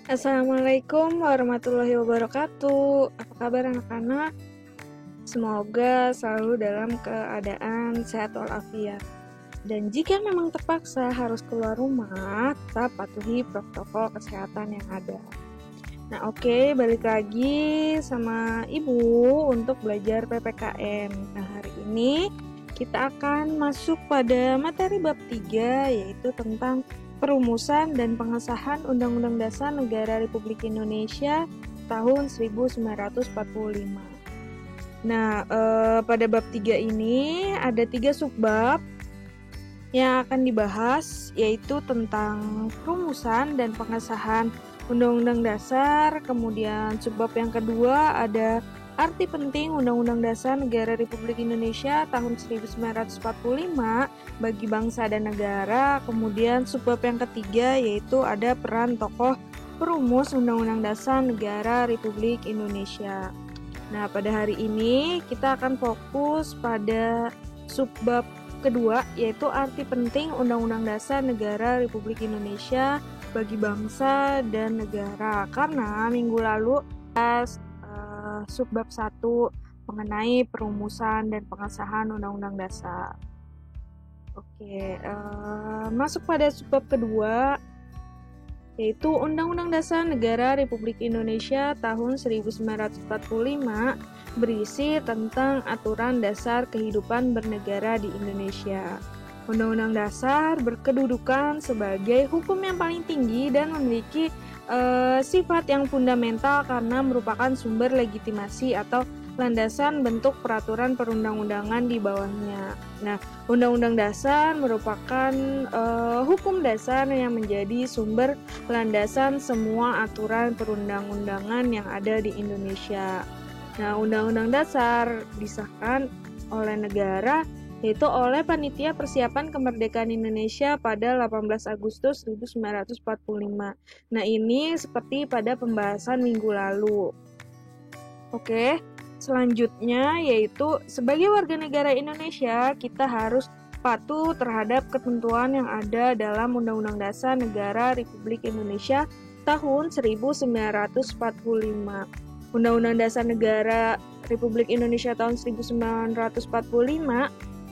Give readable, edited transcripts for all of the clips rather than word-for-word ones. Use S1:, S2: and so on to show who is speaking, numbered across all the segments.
S1: Assalamualaikum warahmatullahi wabarakatuh. Apa kabar anak-anak? Semoga selalu dalam keadaan sehat walafiat. Dan jika memang terpaksa harus keluar rumah, tetap patuhi protokol kesehatan yang ada. Nah, oke, balik lagi sama Ibu untuk belajar PPKN. Nah, hari ini kita akan masuk pada materi bab 3, yaitu tentang perumusan dan pengesahan Undang-Undang Dasar Negara Republik Indonesia tahun 1945. Nah, pada bab 3 ini ada 3 subbab yang akan dibahas, yaitu tentang perumusan dan pengesahan Undang-Undang Dasar. Kemudian subbab yang kedua ada arti penting Undang-Undang Dasar Negara Republik Indonesia tahun 1945 bagi bangsa dan negara. Kemudian subbab yang ketiga yaitu ada peran tokoh perumus Undang-Undang Dasar Negara Republik Indonesia. Nah, pada hari ini kita akan fokus pada subbab kedua, yaitu arti penting Undang-Undang Dasar Negara Republik Indonesia bagi bangsa dan negara. Karena minggu lalu subbab 1 mengenai perumusan dan pengesahan Undang-Undang Dasar. Oke, masuk pada subbab kedua, yaitu Undang-Undang Dasar Negara Republik Indonesia tahun 1945 berisi tentang aturan dasar kehidupan bernegara di Indonesia. Undang-Undang Dasar berkedudukan sebagai hukum yang paling tinggi dan memiliki sifat yang fundamental karena merupakan sumber legitimasi atau landasan bentuk peraturan perundang-undangan di bawahnya. Nah, Undang-Undang Dasar merupakan hukum dasar yang menjadi sumber landasan semua aturan perundang-undangan yang ada di Indonesia. Nah, Undang-Undang Dasar disahkan oleh negara, yaitu oleh Panitia Persiapan Kemerdekaan Indonesia pada 18 Agustus 1945. Nah, ini seperti pada pembahasan minggu lalu. Oke, selanjutnya yaitu sebagai warga negara Indonesia, kita harus patuh terhadap ketentuan yang ada dalam Undang-Undang Dasar Negara Republik Indonesia tahun 1945. Undang-Undang Dasar Negara Republik Indonesia tahun 1945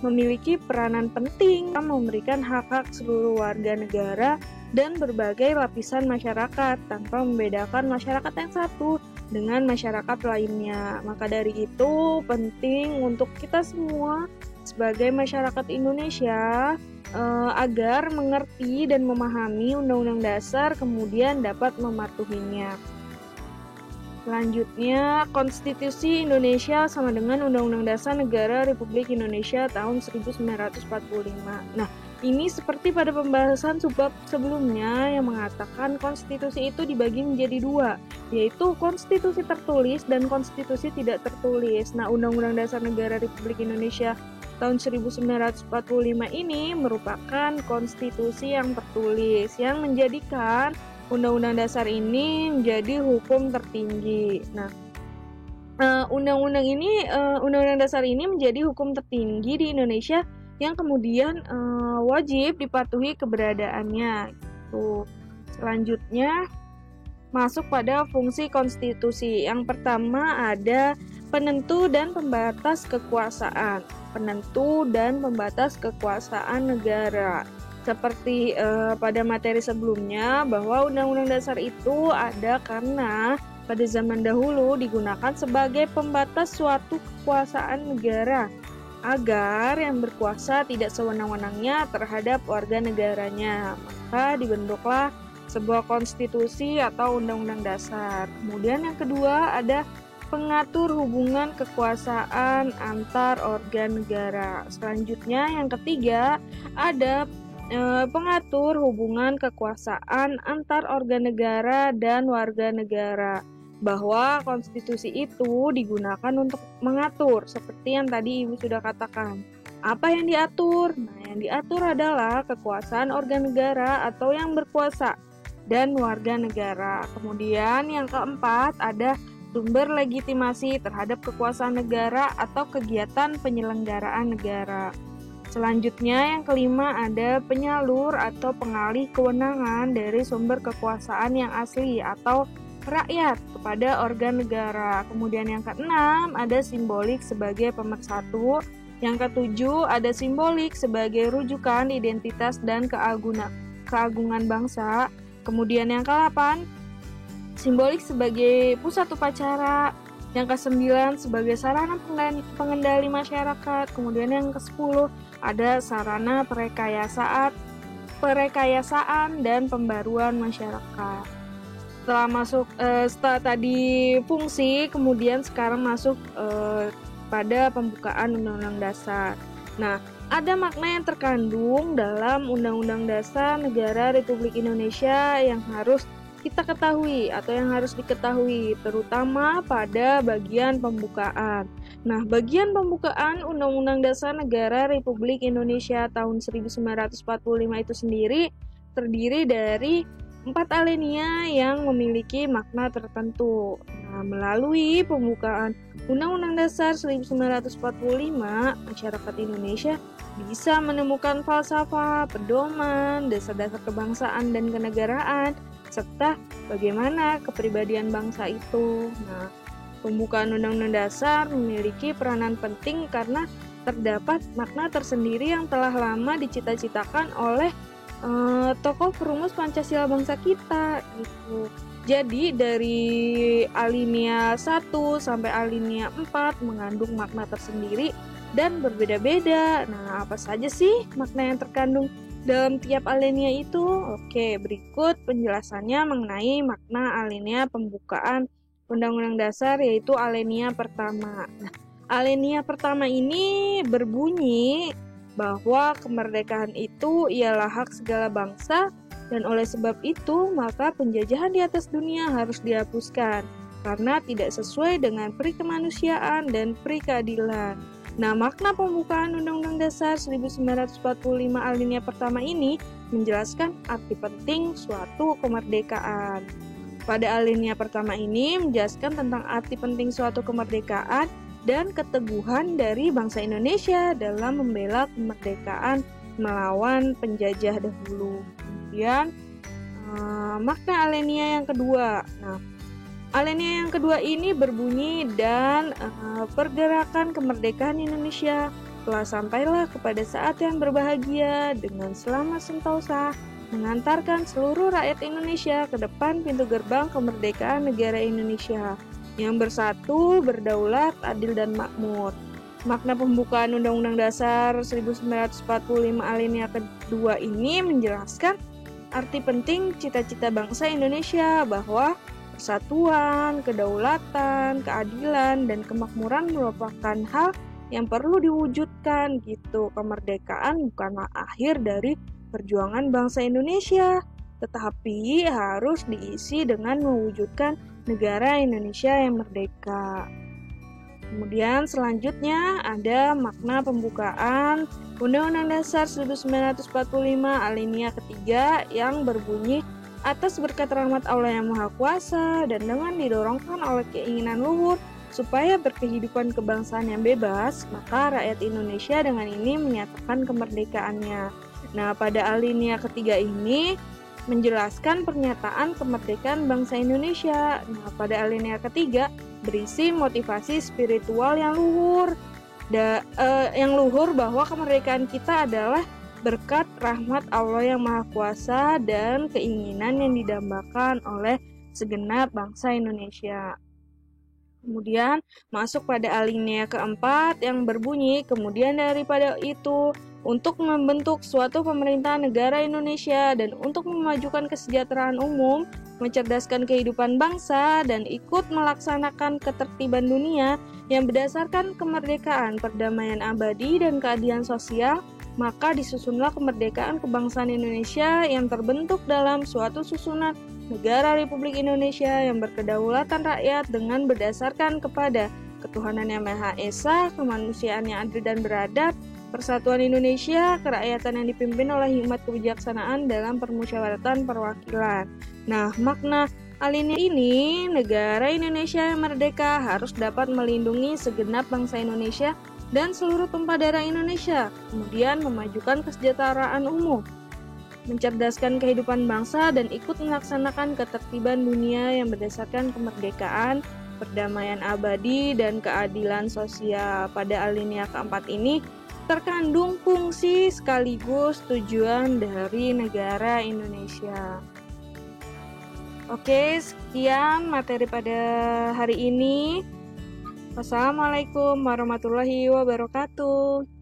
S1: memiliki peranan penting memberikan hak-hak seluruh warga negara dan berbagai lapisan masyarakat tanpa membedakan masyarakat yang satu dengan masyarakat lainnya. Maka dari itu penting untuk kita semua sebagai masyarakat Indonesia agar mengerti dan memahami Undang-Undang Dasar kemudian dapat mematuhinya. Selanjutnya, Konstitusi Indonesia sama dengan Undang-Undang Dasar Negara Republik Indonesia tahun 1945. Nah, ini seperti pada pembahasan subbab sebelumnya yang mengatakan konstitusi itu dibagi menjadi 2, yaitu konstitusi tertulis dan konstitusi tidak tertulis. Nah, Undang-Undang Dasar Negara Republik Indonesia tahun 1945 ini merupakan konstitusi yang tertulis yang menjadikan Undang-Undang Dasar ini menjadi hukum tertinggi. Nah, Undang-Undang Dasar ini menjadi hukum tertinggi di Indonesia yang kemudian wajib dipatuhi keberadaannya. Selanjutnya masuk pada fungsi konstitusi. Yang pertama ada penentu dan pembatas kekuasaan. Penentu dan pembatas kekuasaan negara. Seperti pada materi sebelumnya, bahwa Undang-Undang Dasar itu ada karena pada zaman dahulu digunakan sebagai pembatas suatu kekuasaan negara agar yang berkuasa tidak sewenang-wenangnya terhadap warga negaranya. Maka dibentuklah sebuah konstitusi atau Undang-Undang Dasar. Kemudian yang kedua ada pengatur hubungan kekuasaan antar organ negara. Selanjutnya yang ketiga ada pengatur hubungan kekuasaan antar organ negara dan warga negara, bahwa konstitusi itu digunakan untuk mengatur seperti yang tadi Ibu sudah katakan. Apa yang diatur? Nah, yang diatur adalah kekuasaan organ negara atau yang berkuasa dan warga negara. Kemudian yang keempat ada sumber legitimasi terhadap kekuasaan negara atau kegiatan penyelenggaraan negara. Selanjutnya yang kelima ada penyalur atau pengalih kewenangan dari sumber kekuasaan yang asli atau rakyat kepada organ negara. Kemudian yang keenam ada simbolik sebagai pemersatu. Yang ketujuh ada simbolik sebagai rujukan identitas dan keagungan bangsa. Kemudian yang ke-8 simbolik sebagai pusat upacara. Yang ke-9 sebagai sarana pengendali masyarakat. Kemudian yang ke-10 ada sarana perekayasaan dan pembaruan masyarakat. Setelah tadi fungsi, kemudian sekarang masuk pada pembukaan Undang-Undang Dasar. Nah, ada makna yang terkandung dalam Undang-Undang Dasar Negara Republik Indonesia yang harus kita ketahui atau yang harus diketahui, terutama pada bagian pembukaan. Nah, bagian pembukaan Undang-Undang Dasar Negara Republik Indonesia tahun 1945 itu sendiri terdiri dari 4 alinea yang memiliki makna tertentu. Nah, melalui pembukaan Undang-Undang Dasar 1945, masyarakat Indonesia bisa menemukan falsafah, pedoman, dasar-dasar kebangsaan dan kenegaraan, serta bagaimana kepribadian bangsa itu. Nah, pembukaan Undang-Undang Dasar memiliki peranan penting karena terdapat makna tersendiri yang telah lama dicita-citakan oleh tokoh perumus Pancasila bangsa kita gitu. Jadi dari alinea 1 sampai alinea 4 mengandung makna tersendiri dan berbeda-beda. Nah, apa saja sih makna yang terkandung dalam tiap alinea itu? Oke, berikut penjelasannya mengenai makna alinea pembukaan Undang-Undang Dasar, yaitu alinea pertama. Nah, alinea pertama ini berbunyi bahwa kemerdekaan itu ialah hak segala bangsa, dan oleh sebab itu maka penjajahan di atas dunia harus dihapuskan karena tidak sesuai dengan peri kemanusiaan dan peri keadilan. Nah, makna pembukaan Undang-Undang Dasar 1945 alinea pertama ini menjelaskan arti penting suatu kemerdekaan. Pada alinea pertama ini menjelaskan tentang arti penting suatu kemerdekaan dan keteguhan dari bangsa Indonesia dalam membela kemerdekaan melawan penjajah dahulu. Kemudian makna alinea yang kedua. Nah, alinea yang kedua ini berbunyi dan pergerakan kemerdekaan Indonesia telah sampailah kepada saat yang berbahagia dengan selamat sentosa mengantarkan seluruh rakyat Indonesia ke depan pintu gerbang kemerdekaan negara Indonesia yang bersatu, berdaulat, adil dan makmur. Makna pembukaan Undang-Undang Dasar 1945 alinea kedua ini menjelaskan arti penting cita-cita bangsa Indonesia bahwa persatuan, kedaulatan, keadilan, dan kemakmuran merupakan hal yang perlu diwujudkan gitu. Kemerdekaan bukanlah akhir dari perjuangan bangsa Indonesia, tetapi harus diisi dengan mewujudkan negara Indonesia yang merdeka. Kemudian selanjutnya ada makna pembukaan Undang-Undang Dasar 1945 alinea ketiga yang berbunyi atas berkat rahmat Allah yang Maha Kuasa dan dengan didorongkan oleh keinginan luhur supaya berkehidupan kebangsaan yang bebas, maka rakyat Indonesia dengan ini menyatakan kemerdekaannya. Nah, pada alinea ketiga ini menjelaskan pernyataan kemerdekaan bangsa Indonesia. Nah, pada alinea ketiga berisi motivasi spiritual yang luhur, bahwa kemerdekaan kita adalah berkat rahmat Allah yang Maha Kuasa dan keinginan yang didambakan oleh segenap bangsa Indonesia. Kemudian masuk pada alinea keempat yang berbunyi, kemudian daripada itu untuk membentuk suatu pemerintahan negara Indonesia dan untuk memajukan kesejahteraan umum, mencerdaskan kehidupan bangsa, dan ikut melaksanakan ketertiban dunia yang berdasarkan kemerdekaan, perdamaian abadi, dan keadilan sosial, maka disusunlah kemerdekaan kebangsaan Indonesia yang terbentuk dalam suatu susunan negara Republik Indonesia yang berkedaulatan rakyat dengan berdasarkan kepada ketuhanan yang Maha Esa, kemanusiaan yang adil dan beradab, persatuan Indonesia, kerakyatan yang dipimpin oleh hikmat kebijaksanaan dalam permusyawaratan perwakilan. Nah, makna alinea ini, negara Indonesia yang merdeka harus dapat melindungi segenap bangsa Indonesia dan seluruh tumpah darah Indonesia, kemudian memajukan kesejahteraan umum, mencerdaskan kehidupan bangsa, dan ikut melaksanakan ketertiban dunia yang berdasarkan kemerdekaan, perdamaian abadi, dan keadilan sosial. Pada alinea keempat ini terkandung fungsi sekaligus tujuan dari negara Indonesia. Oke, sekian materi pada hari ini. Wassalamualaikum warahmatullahi wabarakatuh.